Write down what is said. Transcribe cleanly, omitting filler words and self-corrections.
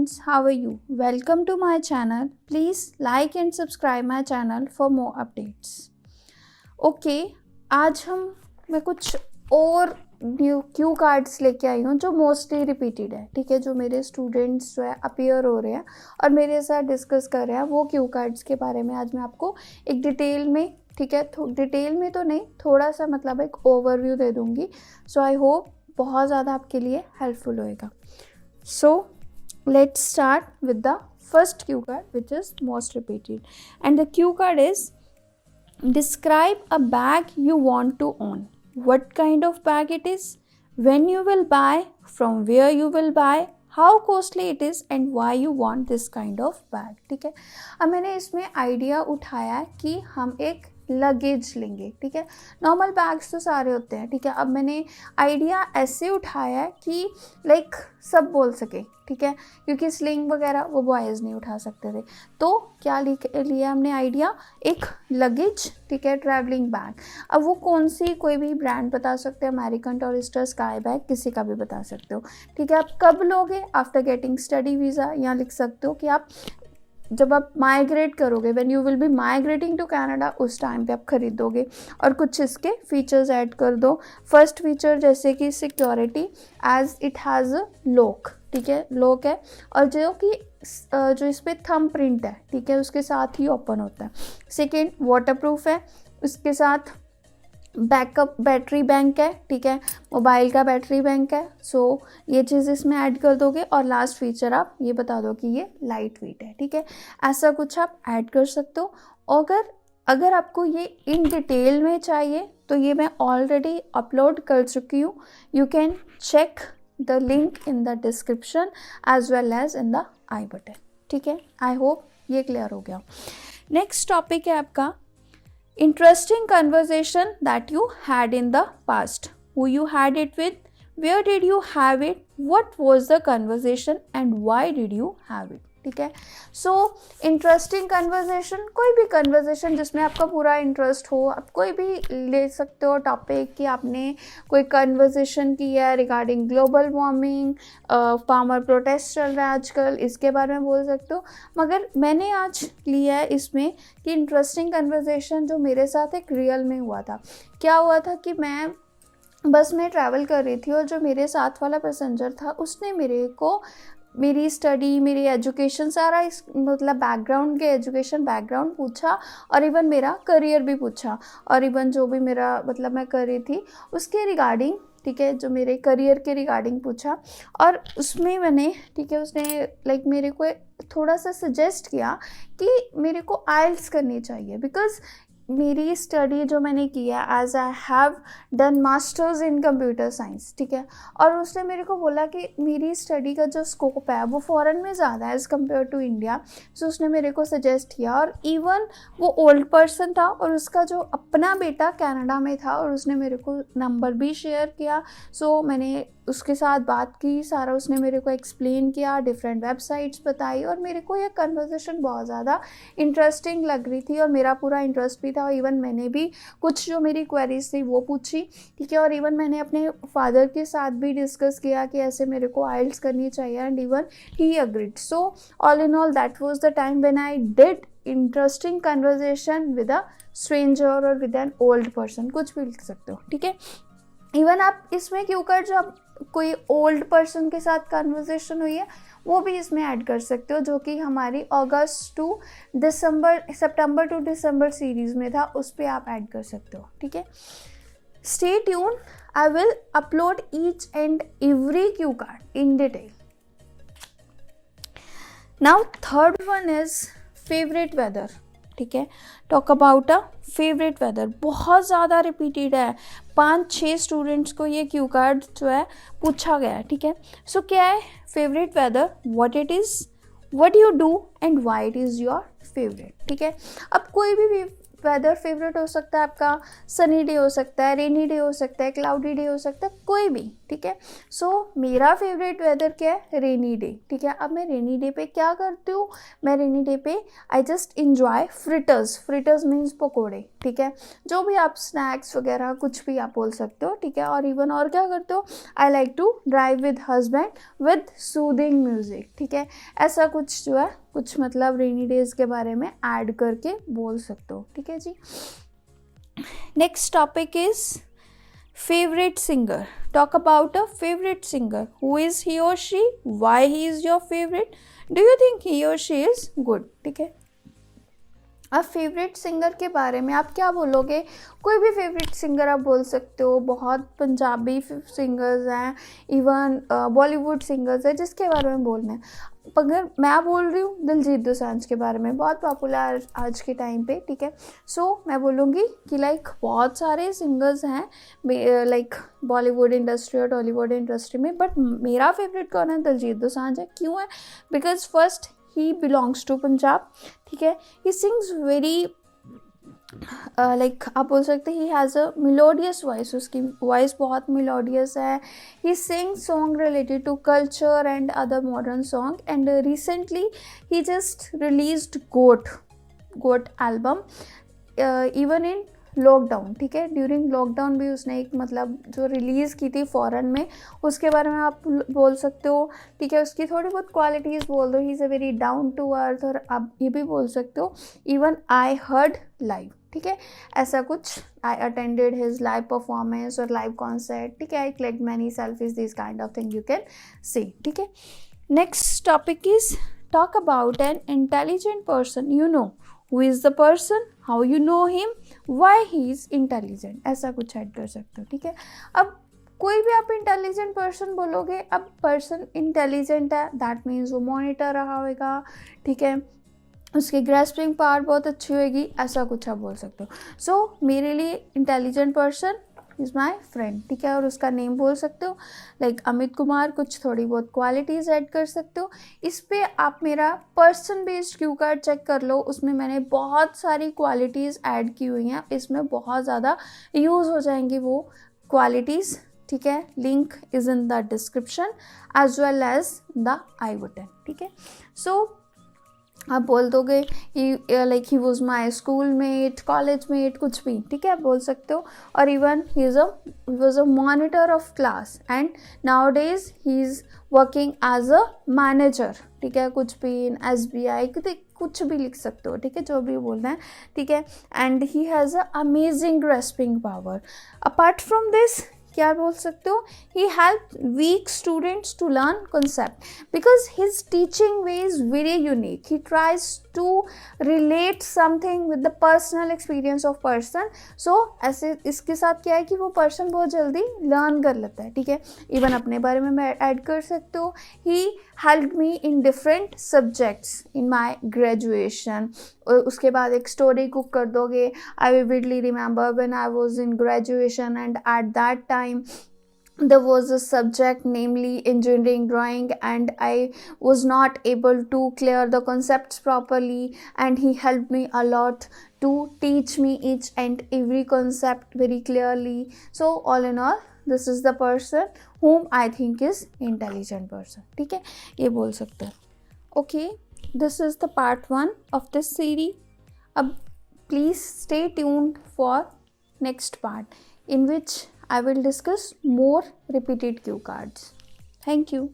students, how are you? Welcome to my channel. Please like and subscribe my channel for more updates. Okay, आज मैं कुछ और new cue cards लेके आई हूँ जो मोस्टली रिपीटेड है, ठीक है। जो मेरे स्टूडेंट्स जो है अपीयर हो रहे हैं और मेरे साथ डिस्कस कर रहे हैं वो क्यू कार्ड्स के बारे में आज मैं आपको एक डिटेल में, ठीक है, डिटेल में तो नहीं, थोड़ा सा मतलब एक ओवरव्यू दे दूँगी। सो आई होप बहुत ज़्यादा आपके लिए हेल्पफुल होएगा। So let's start with the first Q card which is most repeated and the Q card is describe a bag you want to own. What kind of bag it is, when you will buy, from where you will buy, how costly it is and why you want this kind of bag. ठीक है, अब मैंने इसमें idea उठाया कि हम एक luggage लेंगे, ठीक है। नॉर्मल बैग्स तो सारे होते हैं, ठीक है। अब मैंने आइडिया ऐसे उठाया है कि लाइक सब बोल सके, ठीक है, क्योंकि स्लिंग वगैरह वो बॉयज़ नहीं उठा सकते थे। तो क्या लिया हमने आइडिया, एक लगेज, ठीक है, ट्रैवलिंग बैग। अब वो कौन सी, कोई भी ब्रांड बता सकते हैं, अमेरिकन टूरिस्टर, स्काई बैग, किसी का भी बता सकते हो, ठीक है। आप कब लोगे, आफ्टर गेटिंग स्टडी वीज़ा। यहाँ लिख सकते हो कि आप जब आप माइग्रेट करोगे, when you will be migrating to Canada, उस टाइम पे आप खरीदोगे। और कुछ इसके फीचर्स ऐड कर दो। फर्स्ट फीचर जैसे कि security, as it has a lock, ठीक है, लॉक है, और जो इस पर थंब प्रिंट है, ठीक है, उसके साथ ही ओपन होता है। सेकेंड, वाटर प्रूफ है, उसके साथ बैकअप बैटरी बैंक है, ठीक है, मोबाइल का बैटरी बैंक है। सो ये चीज़ इसमें ऐड कर दोगे। और लास्ट फीचर आप ये बता दो कि ये लाइट वेट है, ठीक है। ऐसा कुछ आप ऐड कर सकते हो। अगर आपको ये इन डिटेल में चाहिए तो ये मैं ऑलरेडी अपलोड कर चुकी हूँ। You can check the link in the description as well as in the I button, ठीक है। आई होप ये क्लियर हो गया। नेक्स्ट टॉपिक है आपका interesting conversation that you had in the past. Who you had it with, where did you have it, what was the conversation and why did you have it, ठीक है। So interesting conversation, कोई भी conversation जिसमें आपका पूरा interest हो, आप कोई भी ले सकते हो टॉपिक कि आपने कोई कन्वर्जेशन की है regarding global warming, farmer protest चल रहा है आजकल, इसके बारे में बोल सकते हो। मगर मैंने आज लिया है इसमें कि इंटरेस्टिंग कन्वर्जेशन जो मेरे साथ एक रियल में हुआ था। क्या हुआ था कि मैं बस में ट्रैवल कर रही थी और जो मेरे साथ वाला पैसेंजर था उसने मेरे को मेरी स्टडी, मेरी एजुकेशन, सारा इस मतलब बैकग्राउंड के एजुकेशन बैकग्राउंड पूछा और इवन मेरा करियर भी पूछा और इवन जो भी मेरा मतलब मैं कर रही थी उसके रिगार्डिंग, ठीक है, जो मेरे करियर के रिगार्डिंग पूछा। और उसमें मैंने, ठीक है, उसने लाइक मेरे को थोड़ा सा सजेस्ट किया कि मेरे को आइल्स करनी चाहिए, बिकॉज मेरी स्टडी जो मैंने किया as I have done masters in computer science, ठीक है। और उसने मेरे को बोला कि मेरी स्टडी का जो स्कोप है वो फॉरेन में ज़्यादा है एज़ कम्पेयर टू इंडिया। सो उसने मेरे को सजेस्ट किया। और इवन वो ओल्ड पर्सन था और उसका जो अपना बेटा कनाडा में था और उसने मेरे को नंबर भी शेयर किया। सो मैंने उसके साथ बात की, सारा उसने मेरे को एक्सप्लेन किया, डिफरेंट वेबसाइट्स बताई और मेरे को ये कन्वर्सेशन बहुत ज़्यादा इंटरेस्टिंग लग रही थी और मेरा पूरा इंटरेस्ट भी था। और इवन मैंने भी कुछ जो मेरी क्वेरीज थी वो पूछी, ठीक है। और इवन मैंने अपने फादर के साथ भी डिस्कस किया कि ऐसे मेरे को आइल्स करनी चाहिए and even he agreed. So all in all that was the time when I did interesting conversation with a stranger और विद एन ओल्ड पर्सन, कुछ भी लिख सकते हो, ठीक है। इवन आप इसमें क्यों कर जो आप कोई ओल्ड पर्सन के साथ कन्वर्सेशन हुई है वो भी इसमें ऐड कर सकते हो, जो कि हमारी अगस्त टू सितंबर टू दिसंबर सीरीज़ में था, उस पर आप ऐड कर सकते हो, ठीक है। Stay tune, I will upload each and every cue card in detail. Now third one is favourite weather, ठीक है। Talk about a favourite weather, बहुत ज़्यादा रिपीटेड है, 5-6 स्टूडेंट्स को ये क्यू कार्ड जो है पूछा गया है, ठीक है। सो क्या है favourite weather, what it is, what you do and why it is your favourite, ठीक है। अब कोई भी वेदर फेवरेट हो सकता है आपका, सनी डे हो सकता है, रेनी डे हो सकता है, क्लाउडी डे हो सकता है, कोई भी, ठीक है। सो मेरा फेवरेट वेदर क्या है, रेनी डे, ठीक है। अब मैं रेनी डे पे क्या करती हूँ, मैं रेनी डे पे I just enjoy fritters, fritters means पकोड़े, ठीक है, जो भी आप स्नैक्स वगैरह कुछ भी आप बोल सकते हो, ठीक है। और इवन और क्या करते हो, I like to drive with husband with soothing music, ठीक है। ऐसा कुछ जो है कुछ मतलब रेनी डेज के बारे में ऐड करके बोल सकते हो, ठीक है जी। Next topic is favorite singer. Talk about a favorite singer. Who is he or she? Why he is your favorite? Do you think he or she is good? ठीक है। अब फेवरेट सिंगर के बारे में आप क्या बोलोगे, कोई भी फेवरेट सिंगर आप बोल सकते हो। बहुत पंजाबी सिंगर्स हैं, इवन बॉलीवुड सिंगर्स हैं जिसके बारे में बोलना है। अगर मैं बोल रही हूँ दिलजीत दोसांझ के बारे में, बहुत पॉपुलर आज के टाइम पे, ठीक है। सो मैं बोलूँगी कि लाइक बहुत सारे सिंगर्स हैं लाइक बॉलीवुड इंडस्ट्री और टॉलीवुड इंडस्ट्री में, बट मेरा फेवरेट कौन है, दिलजीत दोसांझ है। क्यों है, because first he belongs to Punjab, ठीक है। ही सिंग्स वेरी लाइक आप बोल सकते हैं he has a melodious voice, उसकी वॉइस बहुत मिलोडियस है। He sing song related to culture and other modern song, and recently he just released got album even in lockdown, ठीक है। During lockdown भी उसने एक मतलब जो रिलीज़ की थी फॉरेन में, उसके बारे में आप बोल सकते हो, ठीक है। उसकी थोड़ी बहुत क्वालिटीज़ बोल दो, he is a very down to earth, और आप ये भी बोल सकते हो इवन आई हर्ड लाइव, ठीक है। ऐसा कुछ I attended his live performance और लाइव कॉन्सर्ट, ठीक है। I clicked many selfies, this kind of thing you can see, ठीक है। Next topic is talk about an intelligent person you know, who is the person, how you know him, why he is intelligent, ऐसा कुछ add कर सकते हो, ठीक है। अब कोई भी आप इंटेलिजेंट पर्सन बोलोगे, अब पर्सन इंटेलिजेंट है दैट मीन्स वो मॉनिटर रहा होगा, ठीक है, उसकी ग्रेस्पिंग पावर बहुत अच्छी होगी, ऐसा कुछ आप बोल सकते हो। सो मेरे लिए intelligent person is my friend, ठीक है। और उसका नेम बोल सकते हो लाइक अमित कुमार, कुछ थोड़ी बहुत क्वालिटीज़ ऐड कर सकते हो। इस पे आप मेरा person based cue card check कर लो, उसमें मैंने बहुत सारी क्वालिटीज़ ऐड की हुई हैं, इसमें बहुत ज़्यादा यूज़ हो जाएंगी वो क्वालिटीज़, ठीक है। Link is in the description as well as the I button, ठीक है। सो आप बोल दोगे like he was my school mate, college mate, कुछ भी, ठीक है, आप बोल सकते हो। और even he was a monitor of class and nowadays he is working as a manager, ठीक है, कुछ भी इन SBI, कुछ भी लिख सकते हो, ठीक है, जो भी बोलना है, ठीक है। And he has a amazing grasping power. Apart from this क्या बोल सकते हो, he help weak students to learn concept because his teaching way is very unique, he tries to relate something with the personal experience of person. So ऐसे इसके साथ क्या है कि वो पर्सन बहुत जल्दी लर्न कर लेता है, ठीक है। इवन अपने बारे में मैं ऐड कर सकते हो, he help me in different subjects in my graduation. उसके बाद एक स्टोरी कुक कर दोगे, I vividly remember when I was in graduation and at that time there was a subject namely engineering drawing and I was not able to clear the concepts properly, and he helped me a lot to teach me each and every concept very clearly. So all in all this is the person whom I think is intelligent person, ठीक है, ये बोल सकते हो। Okay, this is the part 1 of this series. अब please stay tuned for next part in which I will discuss more repeated cue cards. Thank you.